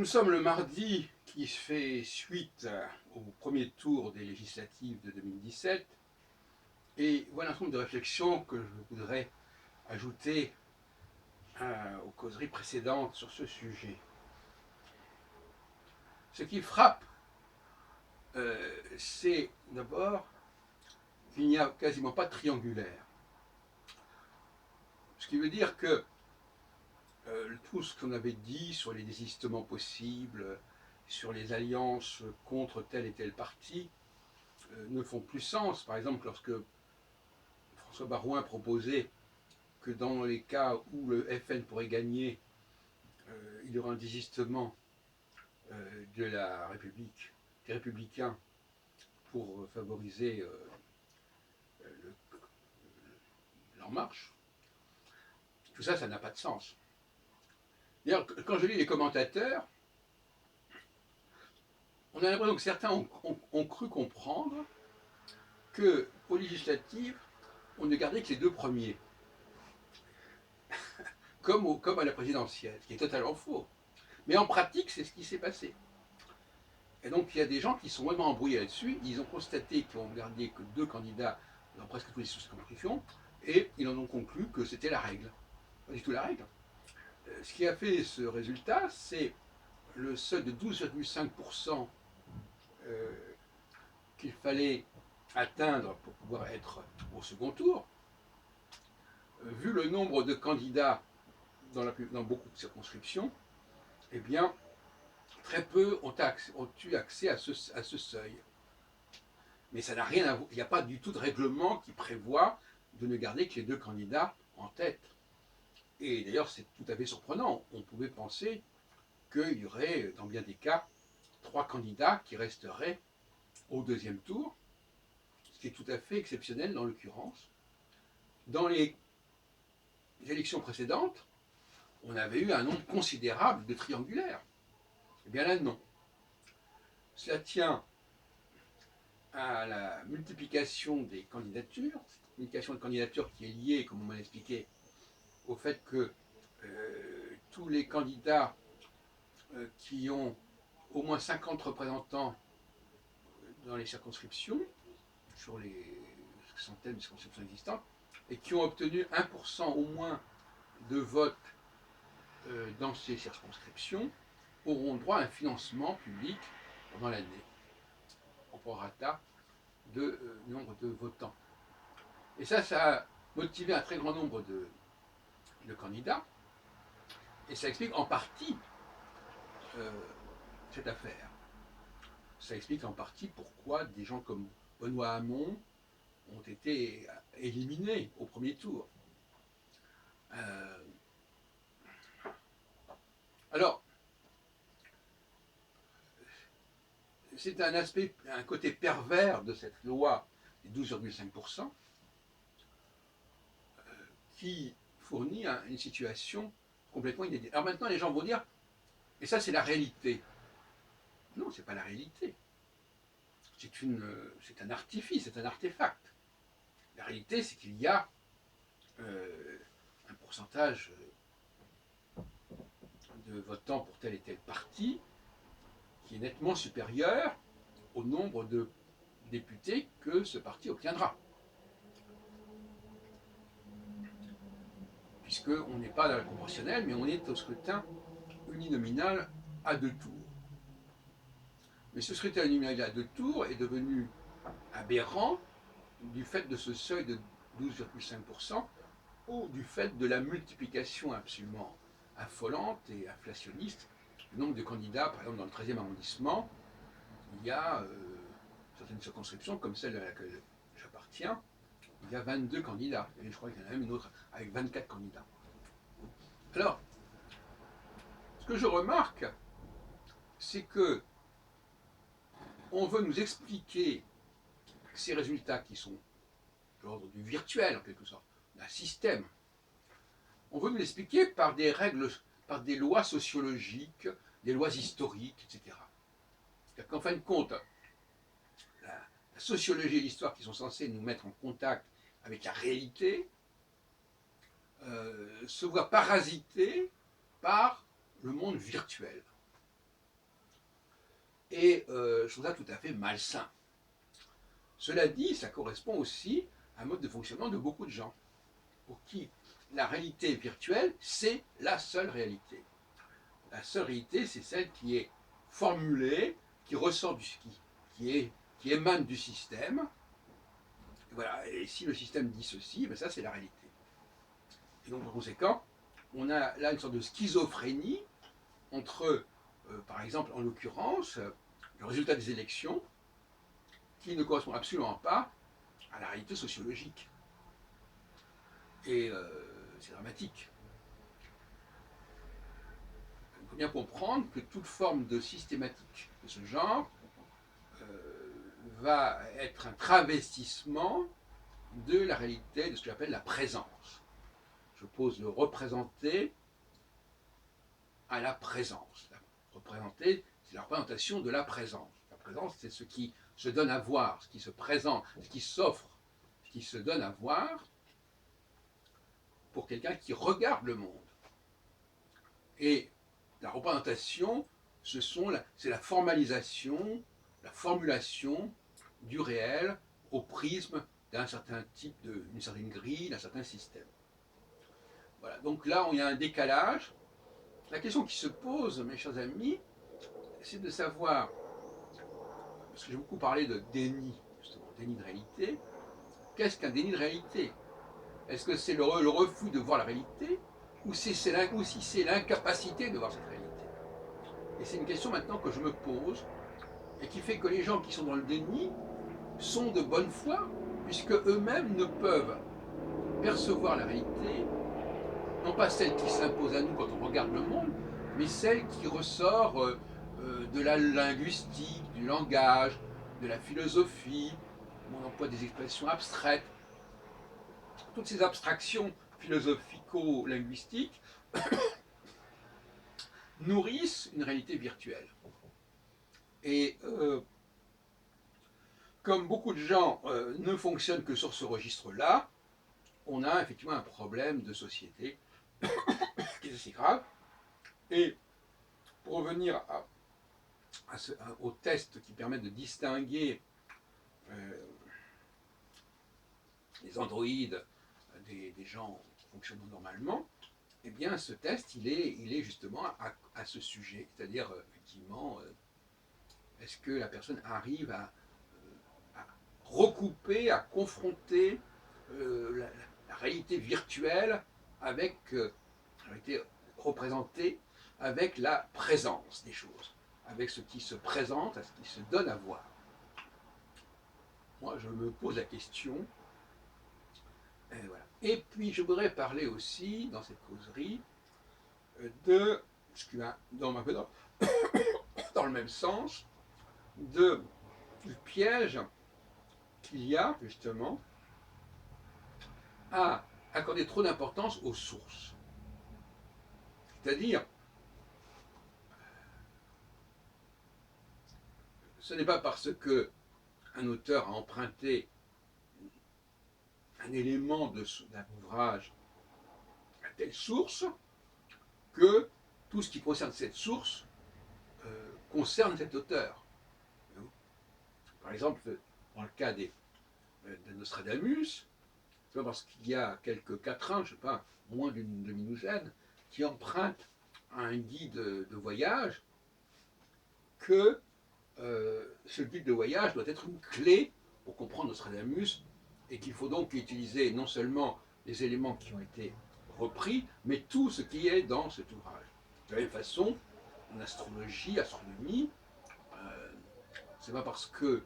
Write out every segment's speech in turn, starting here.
Nous sommes le mardi qui fait suite au premier tour des législatives de 2017 et voilà un certain nombre de réflexions que je voudrais ajouter aux causeries précédentes sur ce sujet. Ce qui frappe, c'est d'abord qu'il n'y a quasiment pas de triangulaire. Ce qui veut dire que tout ce qu'on avait dit sur les désistements possibles, sur les alliances contre tel et tel parti, ne font plus sens. Par exemple, lorsque François Baroin proposait que dans les cas où le FN pourrait gagner, il y aura un désistement de la République, des républicains, pour favoriser l'En Marche. Tout ça, ça n'a pas de sens. D'ailleurs, quand je lis les commentateurs, on a l'impression que certains ont cru comprendre qu'aux législatives, on ne gardait que les deux premiers, comme à la présidentielle, ce qui est totalement faux. Mais en pratique, c'est ce qui s'est passé. Et donc, il y a des gens qui sont vraiment embrouillés là-dessus. Ils ont constaté qu'on ne gardait que deux candidats dans presque toutes les circonscriptions, et ils en ont conclu que c'était la règle. Pas du tout la règle. Ce qui a fait ce résultat, c'est le seuil de 12,5% qu'il fallait atteindre pour pouvoir être au second tour. Vu le nombre de candidats dans beaucoup de circonscriptions, eh bien, très peu ont eu accès à ce seuil. Mais ça n'a rien à voir. Il n'y a pas du tout de règlement qui prévoit de ne garder que les deux candidats en tête. Et d'ailleurs, c'est tout à fait surprenant. On pouvait penser qu'il y aurait, dans bien des cas, trois candidats qui resteraient au deuxième tour, ce qui est tout à fait exceptionnel dans l'occurrence. Dans les élections précédentes, on avait eu un nombre considérable de triangulaires. Eh bien là, non. Cela tient à la multiplication des candidatures, cette multiplication de candidatures qui est liée, comme on m'a expliqué, au fait que tous les candidats qui ont au moins 50 représentants dans les circonscriptions, sur les centaines de circonscriptions existantes, et qui ont obtenu 1% au moins de votes dans ces circonscriptions, auront droit à un financement public pendant l'année, en prorata de nombre de votants. Et ça a motivé un très grand nombre de candidats, et ça explique en partie cette affaire. Ça explique en partie pourquoi des gens comme Benoît Hamon ont été éliminés au premier tour. Alors, c'est un côté pervers de cette loi des 12,5% qui fournit une situation complètement inédite. Alors maintenant, les gens vont dire, et ça c'est la réalité. Non, c'est pas la réalité. C'est un artifice, c'est un artefact. La réalité, c'est qu'il y a un pourcentage de votants pour tel et tel parti qui est nettement supérieur au nombre de députés que ce parti obtiendra. Puisqu'on n'est pas dans la proportionnelle, mais on est au scrutin uninominal à deux tours. Mais ce scrutin uninominal à deux tours est devenu aberrant du fait de ce seuil de 12,5% ou du fait de la multiplication absolument affolante et inflationniste du nombre de candidats. Par exemple, dans le 13e arrondissement, il y a certaines circonscriptions, comme celle à laquelle j'appartiens, il y a 22 candidats. Et je crois qu'il y en a même une autre avec 24 candidats. Alors, ce que je remarque, c'est que on veut nous expliquer ces résultats qui sont de l'ordre du virtuel, en quelque sorte, d'un système. On veut nous l'expliquer par des règles, par des lois sociologiques, des lois historiques, etc. C'est-à-dire qu'en fin de compte, la sociologie et l'histoire qui sont censées nous mettre en contact avec la réalité se voient parasitées par le monde virtuel. Et je trouve ça tout à fait malsain. Cela dit, ça correspond aussi à un mode de fonctionnement de beaucoup de gens, pour qui la réalité virtuelle, c'est la seule réalité. La seule réalité, c'est celle qui est formulée, qui ressort qui émane du système. Et voilà. Et si le système dit ceci, ben ça c'est la réalité. Et donc par conséquent, on a là une sorte de schizophrénie entre, par exemple, en l'occurrence, le résultat des élections, qui ne correspond absolument pas à la réalité sociologique. Et c'est dramatique. Il faut bien comprendre que toute forme de systématique de ce genre va être un travestissement de la réalité, de ce que j'appelle la présence. Je pose le représenter à la présence. Représenter, c'est la représentation de la présence. La présence, c'est ce qui se donne à voir, ce qui se présente, ce qui s'offre, ce qui se donne à voir pour quelqu'un qui regarde le monde. Et la représentation, c'est la formalisation, la formulation du réel au prisme d'un certain type, d'une certaine grille, d'un certain système. Voilà, donc là, il y a un décalage. La question qui se pose, mes chers amis, c'est de savoir, parce que j'ai beaucoup parlé de déni, justement, déni de réalité. Qu'est-ce qu'un déni de réalité? Est-ce que c'est le refus de voir la réalité, ou si c'est l'incapacité de voir cette réalité? Et c'est une question maintenant que je me pose, et qui fait que les gens qui sont dans le déni sont de bonne foi, puisque eux-mêmes ne peuvent percevoir la réalité, non pas celle qui s'impose à nous quand on regarde le monde, mais celle qui ressort de la linguistique, du langage, de la philosophie. On emploie des expressions abstraites. Toutes ces abstractions philosophico-linguistiques nourrissent une réalité virtuelle. Et comme beaucoup de gens ne fonctionnent que sur ce registre-là, on a effectivement un problème de société qui est assez grave. Et pour revenir aux tests qui permettent de distinguer les androïdes des gens qui fonctionnent normalement, eh bien ce test, il est justement à ce sujet. C'est-à-dire, effectivement, est-ce que la personne arrive à recouper, à confronter la réalité virtuelle avec la réalité représentée avec la présence des choses, avec ce qui se présente, ce qui se donne à voir. Moi, je me pose la question. Et, voilà. Et puis, je voudrais parler aussi, dans cette causerie, de ce qui va dans dans le même sens, du piège qu'il y a, justement, à accorder trop d'importance aux sources. C'est-à-dire, ce n'est pas parce qu'un auteur a emprunté un élément d'un ouvrage à telle source que tout ce qui concerne cette source concerne cet auteur. Par exemple, dans le cas de Nostradamus, c'est pas parce qu'il y a quelques quatrains, je ne sais pas, moins d'une demi-douzaine, qui empruntent un guide de voyage, que ce guide de voyage doit être une clé pour comprendre Nostradamus, et qu'il faut donc utiliser non seulement les éléments qui ont été repris, mais tout ce qui est dans cet ouvrage. De la même façon, en astrologie, astronomie, c'est pas parce que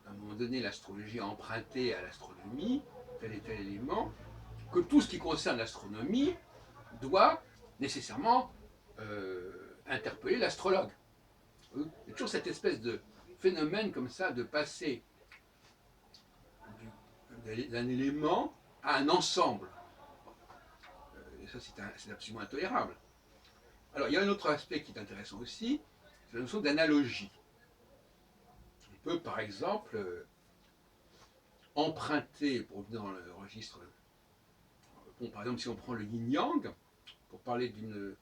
à un moment donné l'astrologie a emprunté à l'astronomie tel et tel élément que tout ce qui concerne l'astronomie doit nécessairement interpeller l'astrologue. Il y a toujours cette espèce de phénomène comme ça de passer d'un élément à un ensemble. Et ça, c'est absolument intolérable. Alors, il y a un autre aspect qui est intéressant aussi, c'est la notion d'analogie. On peut, par exemple, emprunter, pour revenir dans le registre, bon, par exemple, si on prend le yin-yang, pour parler d'une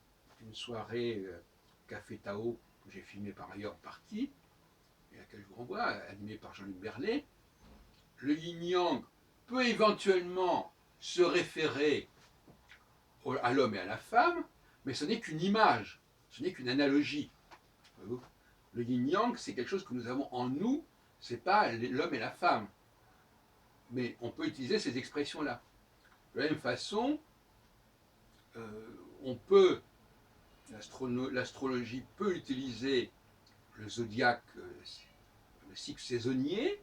soirée Café Tao, que j'ai filmé par ailleurs en partie, et à laquelle je vous renvoie, animé par Jean-Luc Berlet, le yin-yang peut éventuellement se référer à l'homme et à la femme, mais ce n'est qu'une image, ce n'est qu'une analogie. Le yin-yang, c'est quelque chose que nous avons en nous, ce n'est pas l'homme et la femme. Mais on peut utiliser ces expressions-là. De la même façon, l'astrologie peut utiliser le zodiaque, le cycle saisonnier,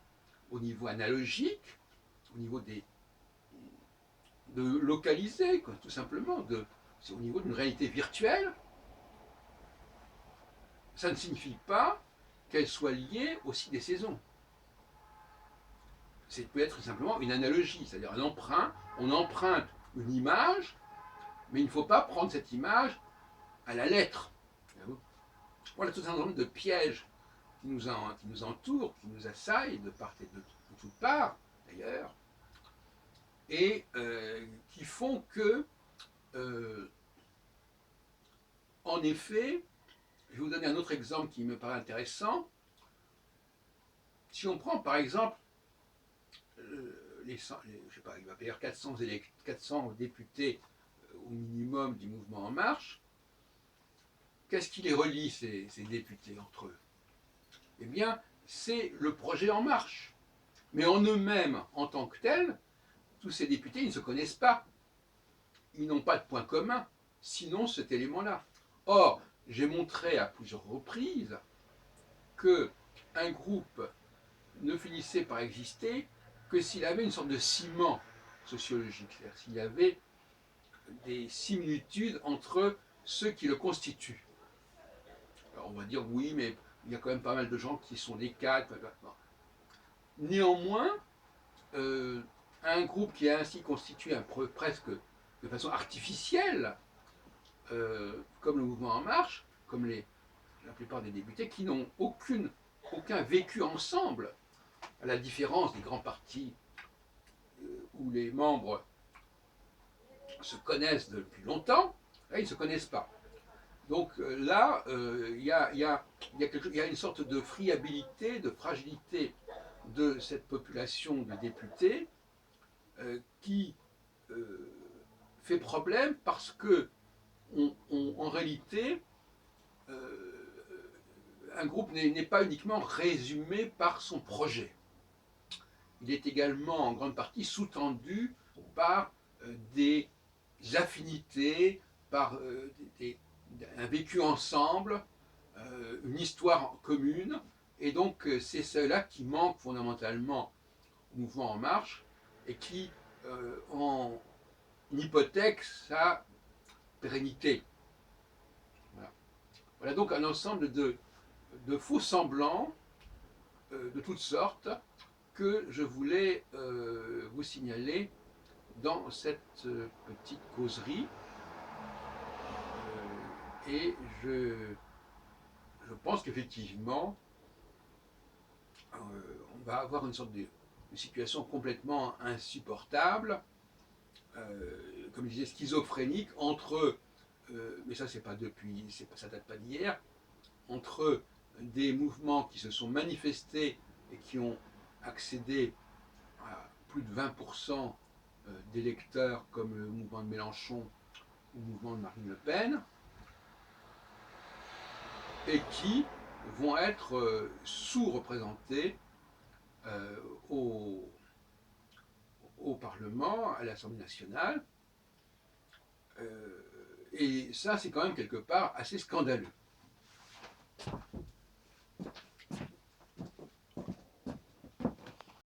au niveau analogique, au niveau de localiser, quoi, tout simplement, c'est au niveau d'une réalité virtuelle. Ça ne signifie pas qu'elle soit liée au cycle des saisons. Ça peut être simplement une analogie, c'est-à-dire un emprunt. On emprunte une image, mais il ne faut pas prendre cette image à la lettre. Voilà tout un ensemble de pièges qui nous entourent, qui nous assaillent de part et de toutes parts, d'ailleurs, et qui font que, en effet, je vais vous donner un autre exemple qui me paraît intéressant. Si on prend par exemple je sais pas, il va y avoir 400 députés au minimum du mouvement En Marche, qu'est-ce qui les relie, ces députés, entre eux? Eh bien, c'est le projet En Marche. Mais en eux-mêmes, en tant que tels, tous ces députés, ils ne se connaissent pas. Ils n'ont pas de point commun, sinon cet élément-là. Or, j'ai montré à plusieurs reprises qu'un groupe ne finissait par exister que s'il avait une sorte de ciment sociologique, c'est-à-dire s'il y avait des similitudes entre ceux qui le constituent. Alors on va dire oui, mais il y a quand même pas mal de gens qui sont des cadres. Néanmoins, un groupe qui est ainsi constitué presque de façon artificielle, comme le mouvement En Marche, comme la plupart des députés, qui n'ont aucun vécu ensemble, à la différence des grands partis où les membres se connaissent depuis longtemps, là ils ne se connaissent pas. Donc là, il y a une sorte de friabilité, de fragilité de cette population de députés qui fait problème parce que en réalité, un groupe n'est pas uniquement résumé par son projet. Il est également en grande partie sous-tendu par des affinités, par un vécu ensemble, une histoire commune. Et donc c'est cela qui manque fondamentalement au mouvement En Marche et qui en hypothèque sa pérennité. Voilà. Voilà donc un ensemble de faux semblants de toutes sortes que je voulais vous signaler dans cette petite causerie. Et je pense qu'effectivement, on va avoir une sorte de situation complètement insupportable, comme je disais, schizophrénique, entre, mais ça c'est pas depuis, ça date pas d'hier, entre des mouvements qui se sont manifestés et qui ont accédé à plus de 20% d'électeurs, comme le mouvement de Mélenchon ou le mouvement de Marine Le Pen, et qui vont être sous-représentés au Parlement, à l'Assemblée nationale. Et ça, c'est quand même quelque part assez scandaleux.